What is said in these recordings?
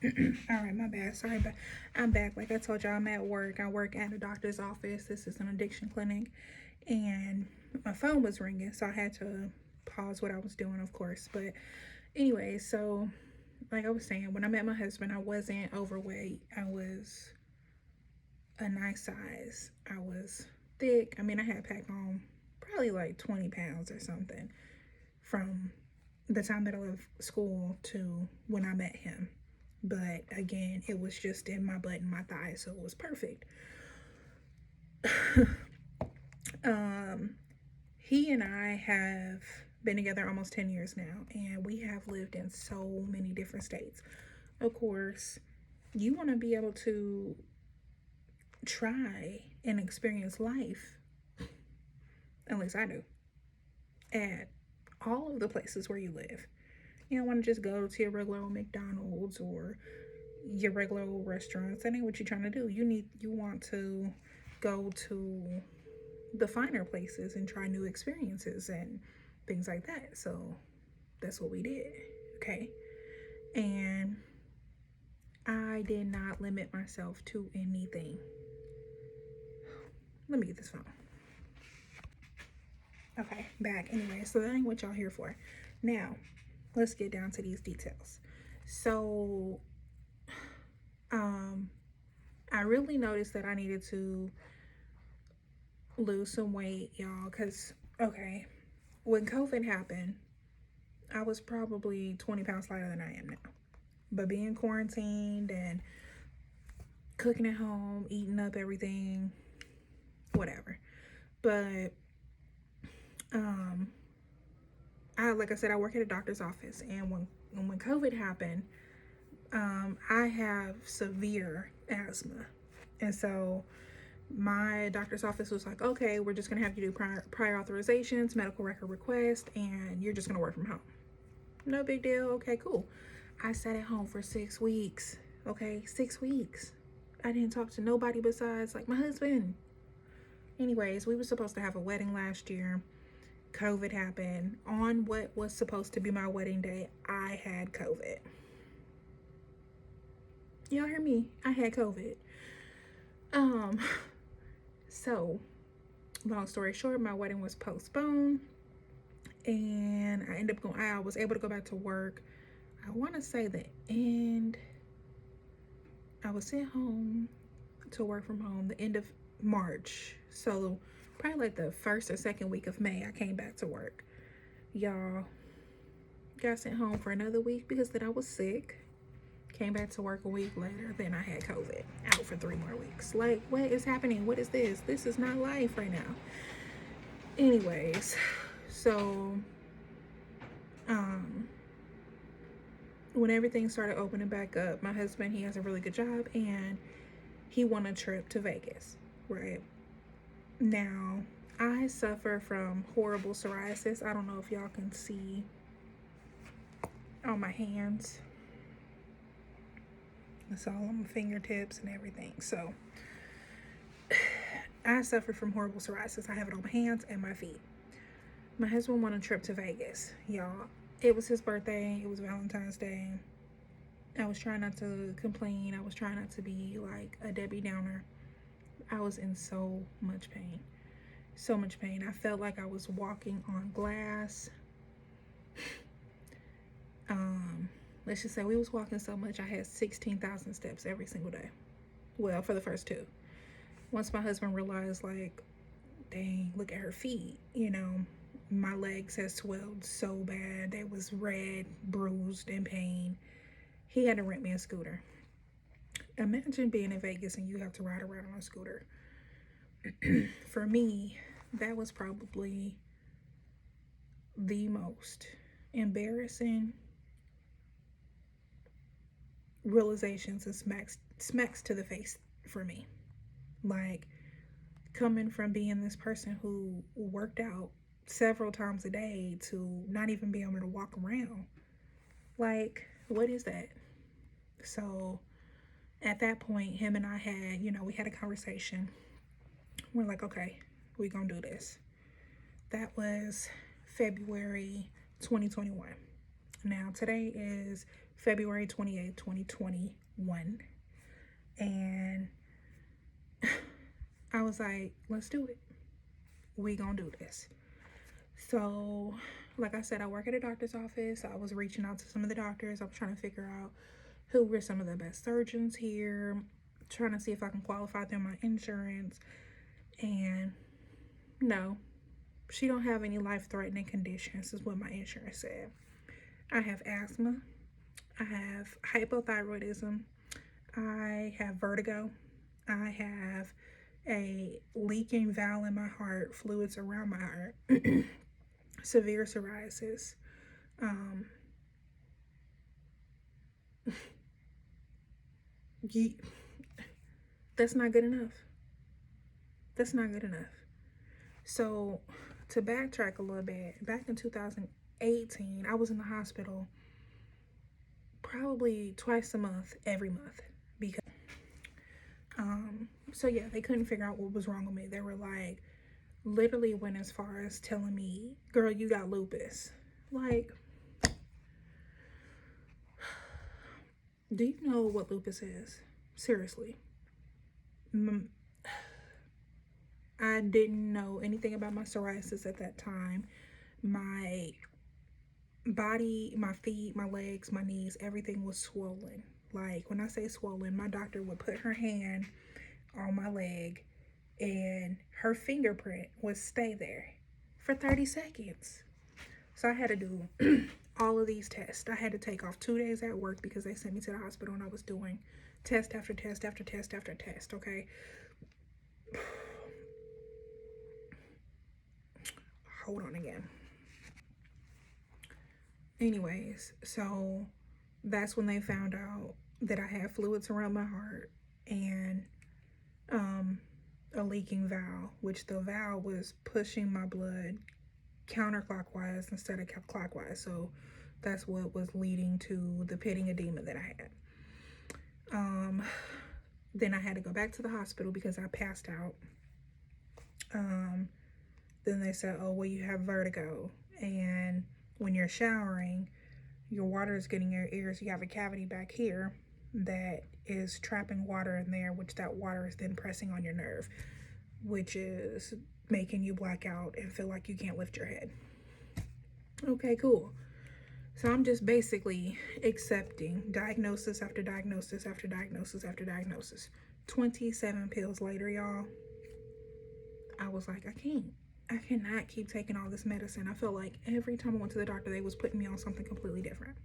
All right, my bad. Sorry, but I'm back. Like I told y'all, I'm at work. I work at a doctor's office. This is an addiction clinic, and my phone was ringing, so I had to pause what I was doing, of course. But anyway, so like I was saying, when I met my husband, I wasn't overweight. I was a nice size. I was thick. I mean, I had packed on probably like 20 pounds or something from the time that I left school to when I met him. But again, it was just in my butt and my thighs, so it was perfect. um, he and I have been together almost 10 years now, and we have lived in so many different states. Of course, you want to be able to try and experience life, at least I do, at all of the places where you live. You don't want to just go to your regular old McDonald's or your regular old restaurants. That ain't what you're trying to do. You want to go to the finer places and try new experiences and things like that. So that's what we did. Okay. And I did not limit myself to anything. Let me get this phone. Okay, back. Anyway, so that ain't what y'all here for. Now, let's get down to these details. So, um, I really noticed that I needed to lose some weight, y'all, because, okay, when COVID happened, I was probably 20 pounds lighter than I am now. But being quarantined and cooking at home, eating up everything, whatever. But, um, like I said, I work at a doctor's office, and when COVID happened, I have severe asthma, and so my doctor's office was like, okay, we're just gonna have you do prior authorizations, medical record request, and you're just gonna work from home. No big deal. Okay, cool. I sat at home for 6 weeks. Okay, 6 weeks. I didn't talk to nobody besides like my husband. Anyways, we were supposed to have a wedding last year. COVID happened. On what was supposed to be my wedding day, I had COVID. Y'all hear me? I had COVID. Um, so long story short, my wedding was postponed, and I ended up going. I was able to go back to work. I want to say the end. I was sent home to work from home the end of March. So probably like the first or second week of May, I came back to work. Y'all, got sent home for another week because then I was sick. Came back to work a week later. Then I had COVID. Out for 3 more weeks. Like, what is happening? What is this? This is not life right now. Anyways, so um when everything started opening back up, my husband, he has a really good job, and he won a trip to Vegas, right? Now, I suffer from horrible psoriasis. I don't know if y'all can see on my hands. It's all on my fingertips and everything. So, I suffer from horrible psoriasis. I have it on my hands and my feet. My husband won a trip to Vegas, y'all. It was his birthday. It was Valentine's Day. I was trying not to complain. I was trying not to be like a Debbie Downer. I was in so much pain. So much pain. I felt like I was walking on glass. Let's just say we was walking so much I had 16,000 steps every single day. Well, for the first two. Once my husband realized, like, dang, look at her feet, my legs had swelled so bad. They was red, bruised, in pain. He had to rent me a scooter. Imagine being in Vegas and you have to ride around on a scooter. For me, that was probably the most embarrassing realizations and smacks to the face for me. Like, coming from being this person who worked out several times a day to not even be able to walk around. Like, what is that? So at that point, him and I had, we had a conversation. We're like, okay, we're gonna do this. That was February 2021. Now today is February 28th, 2021. And I was like, let's do it. We gonna do this. So, like I said, I work at a doctor's office. I was reaching out to some of the doctors. I was trying to figure out who were some of the best surgeons here, trying to see if I can qualify through my insurance. And no, she don't have any life-threatening conditions, is what my insurance said. I have asthma. I have hypothyroidism. I have vertigo. I have a leaking valve in my heart, fluids around my heart, severe psoriasis. That's not good enough. That's not good enough. So, to backtrack a little bit, back in 2018, I was in the hospital probably twice a month, every month, because so yeah, they couldn't figure out what was wrong with me. They were like, literally went as far as telling me, girl, you got lupus. Like, do you know what lupus is? Seriously. I didn't know anything about my psoriasis at that time. My body, my feet, my legs, my knees, everything was swollen. Like, when I say swollen, my doctor would put her hand on my leg and her fingerprint would stay there for 30 seconds. So I had to do all of these tests. I had to take off 2 days at work because they sent me to the hospital and I was doing test after test after test after test, okay? Hold on again. Anyways, so that's when they found out that I had fluids around my heart and a leaking valve, which the valve was pushing my blood counterclockwise instead of clockwise. So that's what was leading to the pitting edema that I had. Then I had to go back to the hospital because I passed out. Then they said, oh, well, you have vertigo. And when you're showering, your water is getting in your ears. You have a cavity back here that is trapping water in there, which that water is then pressing on your nerve, which is making you black out and feel like you can't lift your head. Okay, cool. So I'm just basically accepting diagnosis after diagnosis after diagnosis after diagnosis. 27 pills later, y'all, I was like, I cannot keep taking all this medicine. I felt like every time I went to the doctor, they was putting me on something completely different.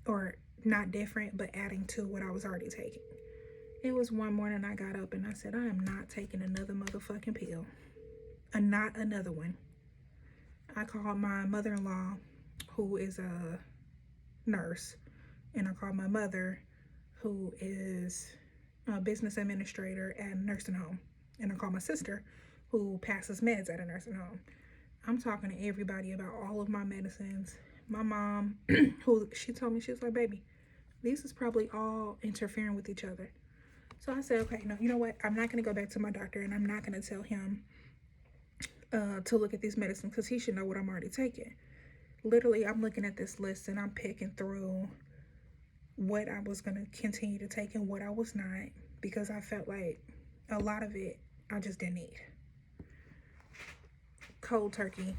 Or not different, but adding to what I was already taking. It was one morning I got up and I said, I am not taking another motherfucking pill. Not another one. I called my mother-in-law, who is a nurse, and I called my mother, who is a business administrator at a nursing home, and I called my sister, who passes meds at a nursing home. I'm talking to everybody about all of my medicines. My mom, who she told me, she was like, baby, these is probably all interfering with each other. So I said, okay, no, you know what? I'm not going to go back to my doctor and I'm not going to tell him to look at these medicines because he should know what I'm already taking. Literally, I'm looking at this list and I'm picking through what I was going to continue to take and what I was not, because I felt like a lot of it I just didn't need. Cold turkey.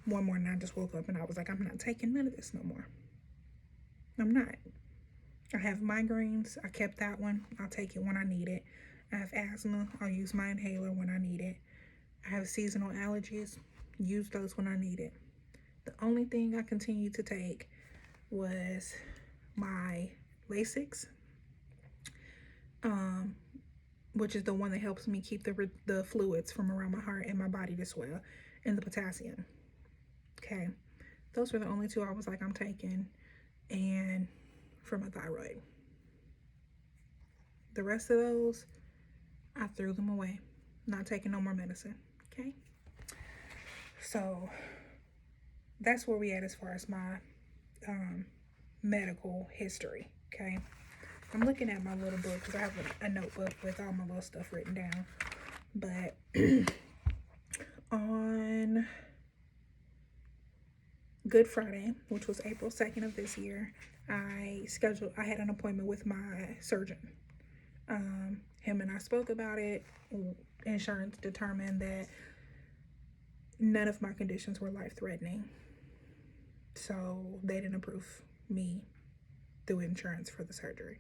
One morning I just woke up and I was like, I'm not taking none of this no more. I'm not. I have migraines. I kept that one. I'll take it when I need it. I have asthma. I'll use my inhaler when I need it. I have seasonal allergies. Use those when I need it. The only thing I continued to take was my Lasix, which is the one that helps me keep the fluids from around my heart and my body to swell, and the potassium. Okay, those were the only two I was like, I'm taking, and for my thyroid. The rest of those, I threw them away. Not taking no more medicine. Okay, so that's where we at as far as my medical history. Okay, I'm looking at my little book because I have a notebook with all my little stuff written down. But on Good Friday, which was April 2nd of this year, I had an appointment with my surgeon. Him and I spoke about it. Insurance determined that none of my conditions were life-threatening. So they didn't approve me through insurance for the surgery.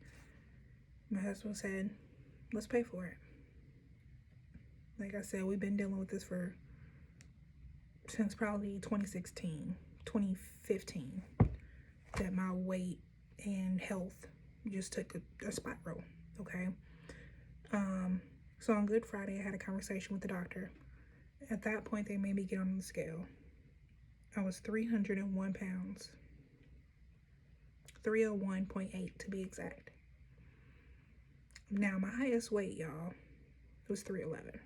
My husband said, let's pay for it. Like I said, we've been dealing with this since probably 2016, 2015, that my weight and health just took a spiral, okay? So on Good Friday, I had a conversation with the doctor. At that point, they made me get on the scale. I was 301 pounds. 301.8 to be exact. Now, my highest weight, y'all, was 311.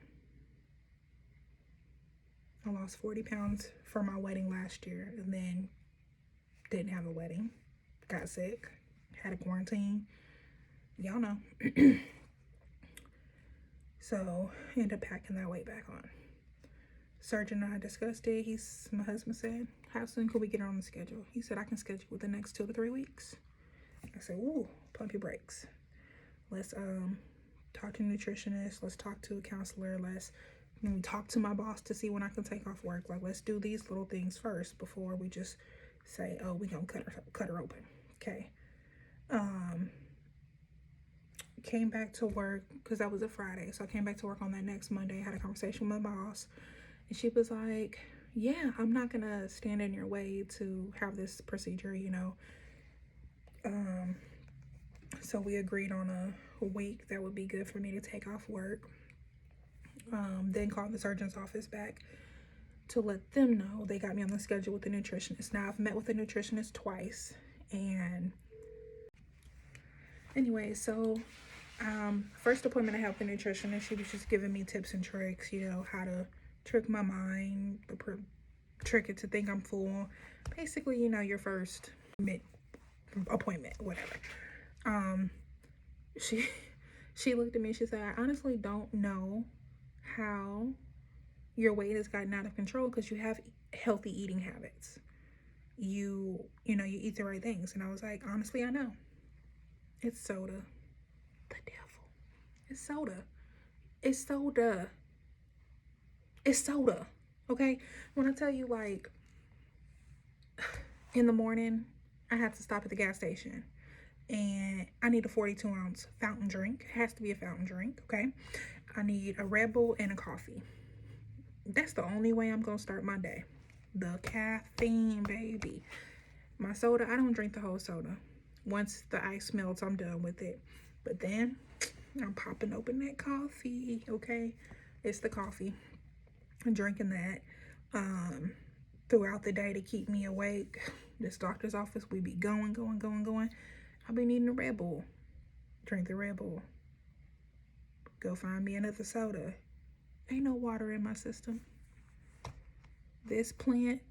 I lost 40 pounds for my wedding last year, and then didn't have a wedding. Got sick, had a quarantine. Y'all know. So, ended up packing that weight back on. Surgeon and I discussed it. My husband said, how soon could we get her on the schedule? He said, I can schedule within the next 2 to 3 weeks. I said, ooh, pump your brakes. Let's talk to a nutritionist. Let's talk to a counselor. Let's talk to my boss to see when I can take off work. Like, let's do these little things first before we just say, oh, we gonna cut her open. Okay. Came back to work because that was a Friday. So I came back to work on that next Monday. Had a conversation with my boss, and she was like, yeah, I'm not gonna stand in your way to have this procedure, so we agreed on a week that would be good for me to take off work. Then called the surgeon's office back to let them know they got me on the schedule with the nutritionist. Now, I've met with the nutritionist twice, and anyway, so first appointment I had with the nutritionist, she was just giving me tips and tricks, how to trick my mind, trick it to think I'm full. Basically, your first appointment, whatever. She looked at me, she said, I honestly don't know how your weight has gotten out of control because you have healthy eating habits. You eat the right things. And I was like, honestly, I know. It's soda. The devil. It's soda. It's soda. It's soda. Okay? When I tell you, like, in the morning, I have to stop at the gas station. And I need a 42-ounce fountain drink. It has to be a fountain drink, okay? I need a Red Bull and a coffee. That's the only way I'm going to start my day. The caffeine, baby. My soda, I don't drink the whole soda. Once the ice melts, I'm done with it. But then, I'm popping open that coffee, okay? It's the coffee. I'm drinking that throughout the day to keep me awake. This doctor's office, we be going. I'll be needing a Red Bull. Drink the Red Bull. Go find me another soda. Ain't no water in my system. This plant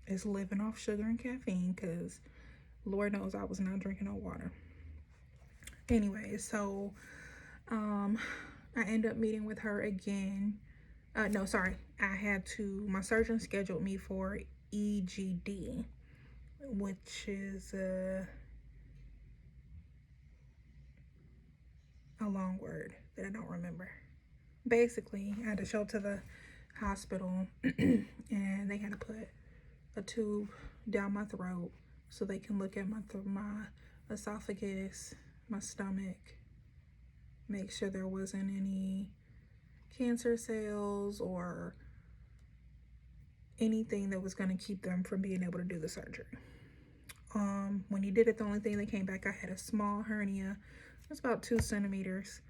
is living off sugar and caffeine because Lord knows I was not drinking no water. Anyway, so I end up meeting with her again. My surgeon scheduled me for EGD, which is a long word that I don't remember. Basically, I had to show up to the hospital and they had to put a tube down my throat so they can look at my esophagus, my stomach, make sure there wasn't any cancer cells or anything that was going to keep them from being able to do the surgery. When he did it, the only thing that came back, I had a small hernia. It was about 2 centimeters.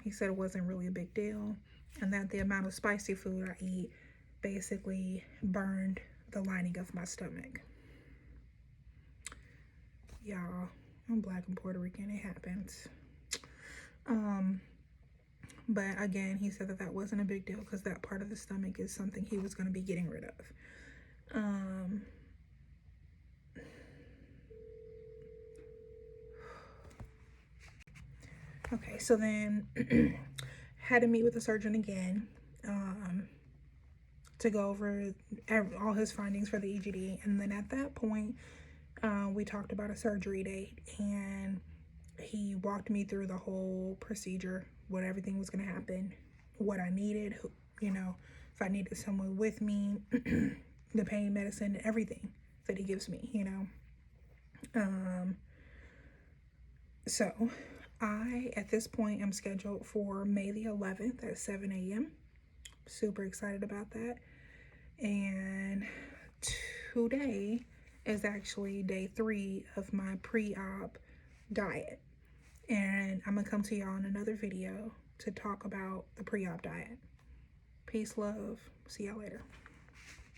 He said it wasn't really a big deal, and that the amount of spicy food I eat basically burned the lining of my stomach. Y'all, I'm Black and Puerto Rican. It happens. But again, he said that wasn't a big deal because that part of the stomach is something he was going to be getting rid of. Okay, so then had to meet with the surgeon again. to go over all his findings for the EGD. And then at that point, we talked about a surgery date, and he walked me through the whole procedure, what everything was going to happen, what I needed, you know, if I needed someone with me, the pain medicine, everything that he gives me, you know. So I, at this point, am scheduled for May the 11th at 7 a.m. Super excited about that. And today is actually day 3 of my pre-op diet. And I'm gonna come to y'all in another video to talk about the pre-op diet. Peace, love. See y'all later.